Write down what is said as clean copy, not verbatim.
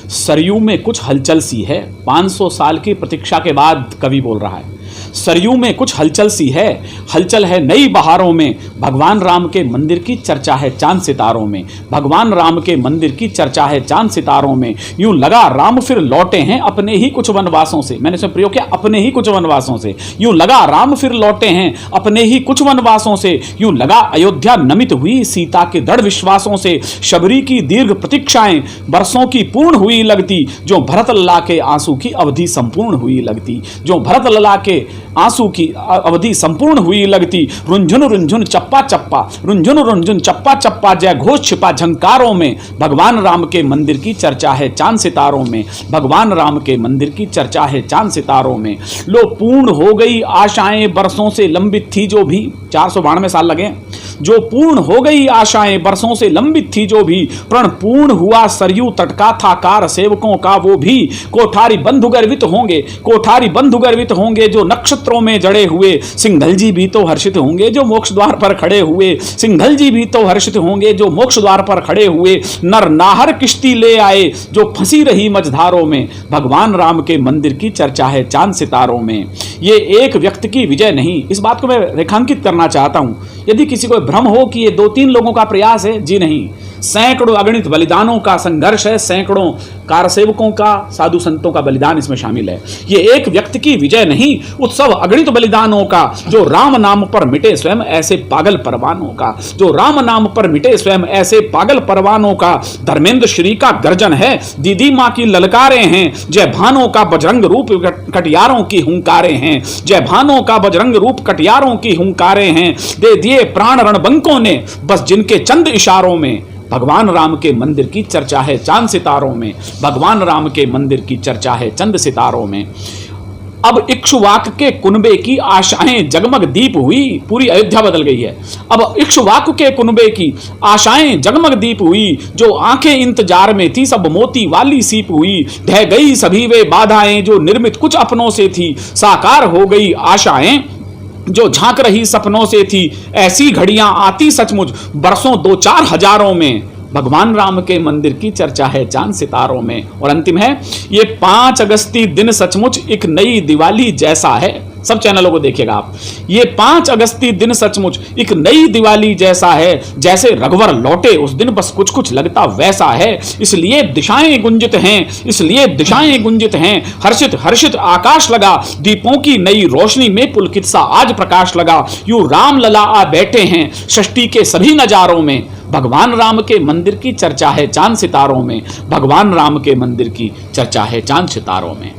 सरयू में कुछ हलचल सी है, 500 साल की प्रतीक्षा के बाद कवि बोल रहा है। सरयू में कुछ हलचल सी है, हलचल है नई बहारों में। भगवान राम के मंदिर की चर्चा है चांद सितारों में। भगवान राम के मंदिर की चर्चा है चांद सितारों में। यूं लगा राम फिर लौटे हैं अपने ही कुछ वनवासों से। मैंने इसमें प्रयोग किया अपने ही कुछ वनवासों से। यूं लगा राम फिर लौटे हैं अपने ही कुछ वनवासों से। यूं लगा अयोध्या नमित हुई सीता के दृढ़ विश्वासों से। शबरी की दीर्घ प्रतीक्षाएं बरसों की पूर्ण हुई लगती, जो भरत लला के आंसू की अवधि संपूर्ण हुई लगती। जो भरत लला के आंसू की अवधि संपूर्ण हुई लगती। रुंझुन रुंझुन चप्पा चप्पा, रुंझुन रुंझुन चप्पा चप्पा, जय घोष छिपा झंकारों में। भगवान राम के मंदिर की चर्चा है चांद सितारों में। भगवान राम के मंदिर की चर्चा है चांद सितारों में। लो पूर्ण हो गई आशाएं बरसों से लंबित थी जो भी, 492 साल लगे। जो पूर्ण हो गई आशाएं बरसों से लंबित थी जो भी, प्रण पूर्ण हुआ सरयू तट का था कार सेवकों का वो भी। कोठारी बंधु गर्वित होंगे, कोठारी बंधु गर्वित होंगे, जो नक्षत्रों में जड़े हुए। सिंघल जी भी तो हर्षित होंगे जो मोक्ष द्वार पर खड़े हुए। सिंघल जी भी तो हर्षित होंगे जो मोक्ष द्वार पर खड़े हुए। नर नाहर किश्ती ले आए जो फंसी रही मझधारों में। भगवान राम के मंदिर की चर्चा है चांद सितारों में। ये एक व्यक्ति की विजय नहीं, इस बात को मैं रेखांकित करना चाहता हूं। यदि किसी को भ्रम हो कि ये 2-3 लोगों का प्रयास है, जी नहीं, सैकड़ों अगणित बलिदानों का संघर्ष है। सैकड़ों कारसेवकों का, साधु संतों का बलिदान इसमें शामिल है। ये एक व्यक्ति की विजय नहीं, उत्सव अगणित बलिदानों का। जो राम नाम पर मिटे स्वयं ऐसे पागल परवानों का। जो राम नाम पर मिटे स्वयं ऐसे पागल परवानों का। धर्मेंद्र श्री का गर्जन है, दीदी माँ की ललकारें हैं। जय भानों का बजरंग रूप कटियारों की हुंकारें हैं। जय भानों का बजरंग रूप कटियारों की हुंकारें हैं। दे दिए प्राण रणबंकों ने बस जिनके चंद इशारों में। भगवान राम के मंदिर की चर्चा है चांद सितारों में। भगवान राम के मंदिर की चर्चा है चंद सितारों में। अब इक्ष्वाक के कुनबे की आशाएं जगमग दीप हुई, पूरी अयोध्या बदल गई है। अब इक्ष्वाक के कुनबे की आशाएं जगमग दीप हुई, जो आंखें इंतजार में थी सब मोती वाली सीप हुई। ढह गई सभी वे बाधाएं जो निर्मित कुछ अपनों से थी। साकार हो गई आशाएं जो झांक रही सपनों से थी। ऐसी घड़ियां आती सचमुच बरसों 2-4 हजारों में। भगवान राम के मंदिर की चर्चा है चांद सितारों में। और अंतिम है, ये 5 अगस्ती दिन सचमुच एक नई दिवाली जैसा है। सब चैनलों को देखिएगा आप। ये 5 अगस्ती दिन सचमुच एक नई दिवाली जैसा है। जैसे रघुवर लौटे उस दिन बस कुछ कुछ लगता वैसा है। इसलिए दिशाएं गुंजित हैं, इसलिए दिशाएं गुंजित हैं। हर्षित हर्षित आकाश लगा, दीपों की नई रोशनी में पुलकित सा आज प्रकाश लगा। यूं राम लला आ बैठे हैं षष्ठी के सभी नजारों में। भगवान राम के मंदिर की चर्चा है चांद सितारों में। भगवान राम के मंदिर की चर्चा है चांद सितारों में।